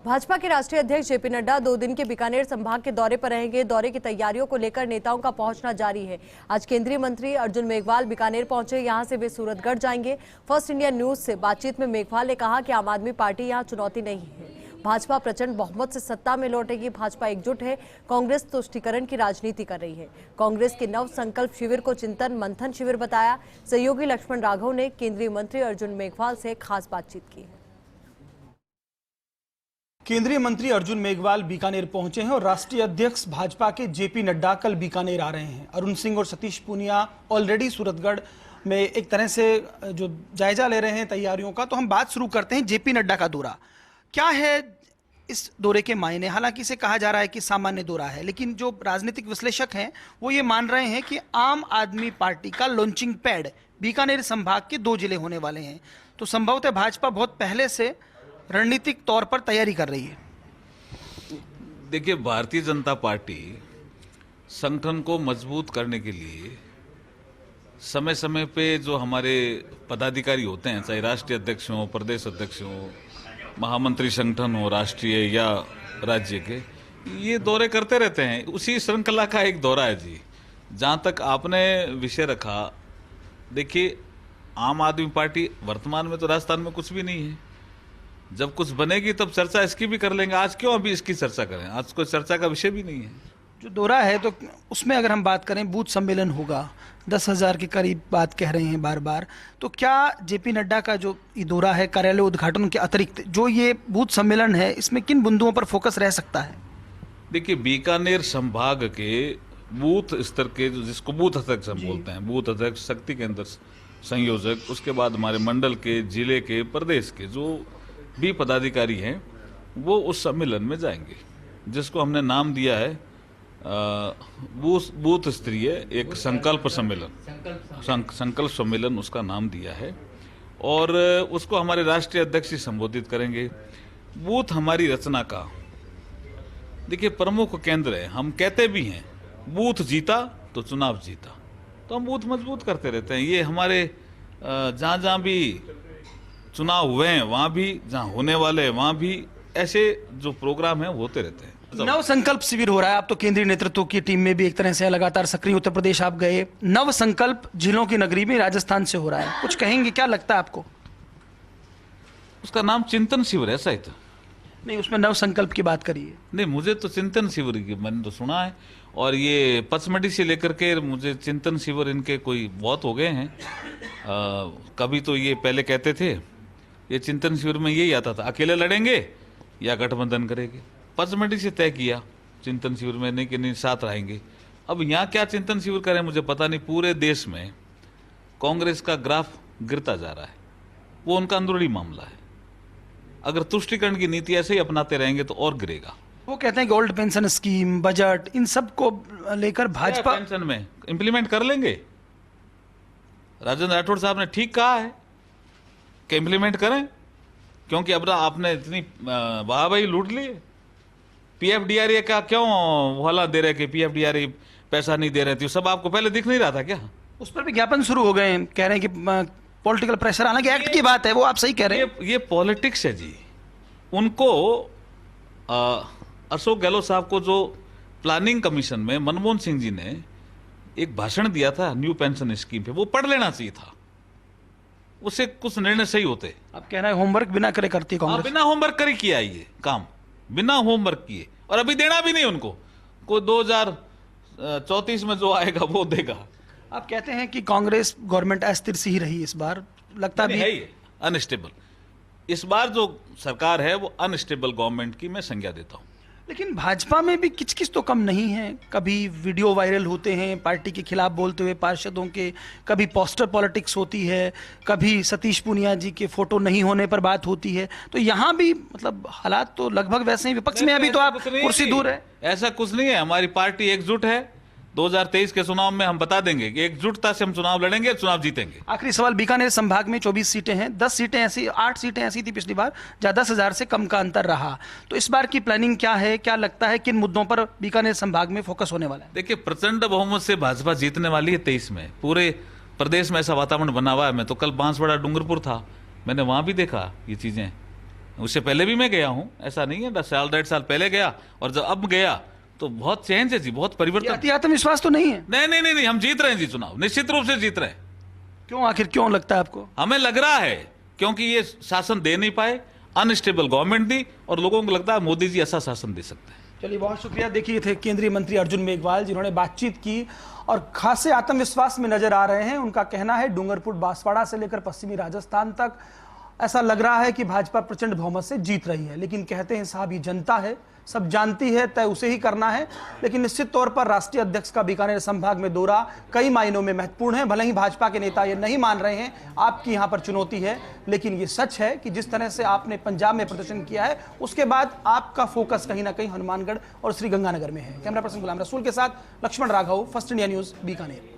भाजपा के राष्ट्रीय अध्यक्ष जेपी नड्डा 2 दिन के बीकानेर संभाग के दौरे पर रहेंगे। दौरे की तैयारियों को लेकर नेताओं का पहुंचना जारी है। आज केंद्रीय मंत्री अर्जुन मेघवाल बीकानेर पहुंचे। यहां से वे सूरतगढ़ जाएंगे। फर्स्ट इंडिया न्यूज से बातचीत में मेघवाल ने कहा कि आम आदमी पार्टी यहां चुनौती नहीं है। भाजपा प्रचंड बहुमत से सत्ता में लौटेगी। भाजपा एकजुट है। कांग्रेस तुष्टीकरण की राजनीति कर रही है। कांग्रेस के नव संकल्प शिविर को चिंतन मंथन शिविर बताया। सहयोगी लक्ष्मण राघव ने केंद्रीय मंत्री अर्जुन मेघवाल से खास बातचीत की। केंद्रीय मंत्री अर्जुन मेघवाल बीकानेर पहुंचे हैं और राष्ट्रीय अध्यक्ष भाजपा के जेपी नड्डा कल बीकानेर आ रहे हैं। अरुण सिंह और सतीश पूनिया ऑलरेडी सूरतगढ़ में एक तरह से जो जायजा ले रहे हैं तैयारियों का। तो हम बात शुरू करते हैं जेपी नड्डा का दौरा क्या है, इस दौरे के मायने। हालांकि इसे कहा जा रहा है कि सामान्य दौरा है, लेकिन जो राजनीतिक विश्लेषक हैं वो ये मान रहे हैं कि आम आदमी पार्टी का लॉन्चिंग पैड बीकानेर संभाग के 2 जिले होने वाले हैं। तो संभवतः भाजपा बहुत पहले से रणनीतिक तौर पर तैयारी कर रही है। देखिए, भारतीय जनता पार्टी संगठन को मजबूत करने के लिए समय समय पे जो हमारे पदाधिकारी होते हैं, चाहे राष्ट्रीय अध्यक्ष हो, प्रदेश अध्यक्ष हो, महामंत्री संगठन हो राष्ट्रीय या राज्य के, ये दौरे करते रहते हैं। उसी श्रृंखला का एक दौरा है जी। जहाँ तक आपने विषय रखा, देखिए आम आदमी पार्टी वर्तमान में तो राजस्थान में कुछ भी नहीं है। जब कुछ बनेगी तब चर्चा इसकी भी कर लेंगे। आज क्यों अभी इसकी चर्चा करें? आज कोई चर्चा का विषय भी नहीं है। जो दौरा है तो उसमें अगर हम बात करें, बूथ सम्मेलन होगा, 10,000 के करीब बात कह रहे हैं बार बार। तो क्या जेपी नड्डा का जो ये दौरा है, कार्यालय उद्घाटन के अतिरिक्त जो ये बूथ सम्मेलन है, इसमें किन बिंदुओं पर फोकस रह सकता है? देखिए, बीकानेर संभाग के बूथ स्तर के, जिसको बूथ अध्यक्ष हम बोलते हैं, बूथ अध्यक्ष, शक्ति केंद्र संयोजक, उसके बाद हमारे मंडल के, जिले के, प्रदेश के जो भी पदाधिकारी हैं, वो उस सम्मेलन में जाएंगे, जिसको हमने नाम दिया है बूथ स्तरीय एक संकल्प सम्मेलन, संकल्प सम्मेलन उसका नाम दिया है। और उसको हमारे राष्ट्रीय अध्यक्ष ही संबोधित करेंगे। बूथ हमारी रचना का देखिए प्रमुख केंद्र है। हम कहते भी हैं बूथ जीता तो चुनाव जीता, तो हम बूथ मजबूत करते रहते हैं। ये हमारे जहाँ जहाँ भी चुनाव हुए हैं वहां भी, जहां होने वाले हैं वहां भी, ऐसे जो प्रोग्राम है होते रहते हैं। नव संकल्प शिविर हो रहा है। आप तो केंद्रीय नेतृत्व की टीम में भी एक तरह से लगातार सक्रिय, उत्तर प्रदेश आप गए। नव संकल्प जिलों की नगरी में राजस्थान से हो रहा है, कुछ कहेंगे? क्या लगता है आपको? उसका नाम चिंतन शिविर है शायद। नहीं, उसमें नव संकल्प की बात करिए। नहीं, मुझे तो चिंतन शिविर की मैंने तो सुना है। और ये पचमढ़ी से लेकर के मुझे चिंतन शिविर इनके कोई बहुत हो गए हैं। कभी तो ये पहले कहते थे, ये चिंतन शिविर में यही आता था, अकेले लड़ेंगे या गठबंधन करेंगे। पचमढ़ी से तय किया चिंतन शिविर में नहीं कि नहीं साथ रहेंगे। अब यहाँ क्या चिंतन शिविर करें मुझे पता नहीं। पूरे देश में कांग्रेस का ग्राफ गिरता जा रहा है, वो उनका अंदरूनी मामला है। अगर तुष्टीकरण की नीति ऐसे ही अपनाते रहेंगे तो और गिरेगा। वो कहते हैं कि ओल्ड पेंशन स्कीम, बजट, इन सब को लेकर भाजपा पेंशन में इंप्लीमेंट कर लेंगे। राजेंद्र राठौड़ साहब ने ठीक कहा है कि इंप्लीमेंट करें, क्योंकि अब आपने इतनी वाहवाही लूट ली। पीएफडीआरए का क्यों हवाला दे रहे कि पीएफडीआरए पैसा नहीं दे रहे थे? सब आपको पहले दिख नहीं रहा था क्या? उस पर विज्ञापन शुरू हो गए हैं, कह रहे हैं कि पॉलिटिकल प्रेशर। हालांकि एक्ट की बात है, वो आप सही कह रहे हैं। ये पॉलिटिक्स है जी। उनको अशोक गहलोत साहब को जो प्लानिंग कमीशन में मनमोहन सिंह जी ने एक भाषण दिया था न्यू पेंशन स्कीम पे, वो पढ़ लेना चाहिए था, उससे कुछ निर्णय सही होते। आप कह रहे हैं होमवर्क बिना करे करती कांग्रेस? बिना होमवर्क करे किया ये काम, बिना होमवर्क किए। और अभी देना भी नहीं उनको, को 2034 में जो आएगा वो देगा। आप कहते हैं कि कांग्रेस गवर्नमेंट अस्थिर सी ही रही इस बार, लगता भी है ये अनस्टेबल। इस बार जो सरकार है वो अनस्टेबल गवर्नमेंट की मैं संज्ञा देता हूं। लेकिन भाजपा में भी किच-किच तो कम नहीं है। कभी वीडियो वायरल होते हैं पार्टी के खिलाफ बोलते हुए पार्षदों के, कभी पोस्टर पॉलिटिक्स होती है, कभी सतीश पूनिया जी के फोटो नहीं होने पर बात होती है। तो यहाँ भी मतलब हालात तो लगभग वैसे ही। विपक्ष में अभी तो आप कुर्सी दूर है। ऐसा कुछ नहीं है, हमारी पार्टी एकजुट है। 2023 के चुनाव में हम बता देंगे कि एकजुटता से हम चुनाव लड़ेंगे, चुनाव जीतेंगे। आखिरी सवाल, बीकानेर संभाग में 24 सीटें हैं, 10 सीटें ऐसी, 8 सीटें ऐसी थी पिछली बार जहां 10,000 से कम का अंतर रहा। तो इस बार की प्लानिंग क्या है? क्या लगता है किन मुद्दों पर बीकानेर संभाग में फोकस होने वाला है? देखिए, प्रचंड बहुमत से भाजपा जीतने वाली है 23 में। पूरे प्रदेश में ऐसा वातावरण बना हुआ है। मैं तो कल बांसवाड़ा डूंगरपुर था, मैंने वहां भी देखा ये चीजें। उससे पहले भी मैं गया हूँ, ऐसा नहीं है, 10 साल 1.5 साल पहले गया, और जब अब गया तो बहुत चेंज है जी, बहुत ये परिवर्तन। अति आत्मविश्वास तो नहीं है? नहीं, हम जीत रहे हैं जी चुनाव, निश्चित रूप से जीत रहे हैं। क्यों, आखिर क्यों लगता है आपको? हमें लग रहा है क्योंकि ये शासन दे नहीं पाए, अनस्टेबल गवर्नमेंट दी, और लोगों को लगता है मोदी जी ऐसा शासन दे सकते हैं। चलिए, बहुत शुक्रिया। देखिए, थे केंद्रीय मंत्री अर्जुन मेघवाल, जिन्होंने बातचीत की और खासे आत्मविश्वास में नजर आ रहे हैं। उनका कहना है डूंगरपुर बांसवाड़ा से लेकर पश्चिमी राजस्थान तक ऐसा लग रहा है कि भाजपा प्रचंड बहुमत से जीत रही है, लेकिन कहते हैं साहब ये जनता है, सब जानती है, तय उसे ही करना है। लेकिन निश्चित तौर पर राष्ट्रीय अध्यक्ष का बीकानेर संभाग में दौरा कई मायनों में महत्वपूर्ण है। भले ही भाजपा के नेता ये नहीं मान रहे हैं, आपकी यहाँ पर चुनौती है, लेकिन ये सच है कि जिस तरह से आपने पंजाब में प्रदर्शन किया है, उसके बाद आपका फोकस कहीं ना कहीं हनुमानगढ़ और श्रीगंगानगर में है। कैमरा पर्सन गुलाम रसूल के साथ Laxman Raghav, First India News, Bikaner.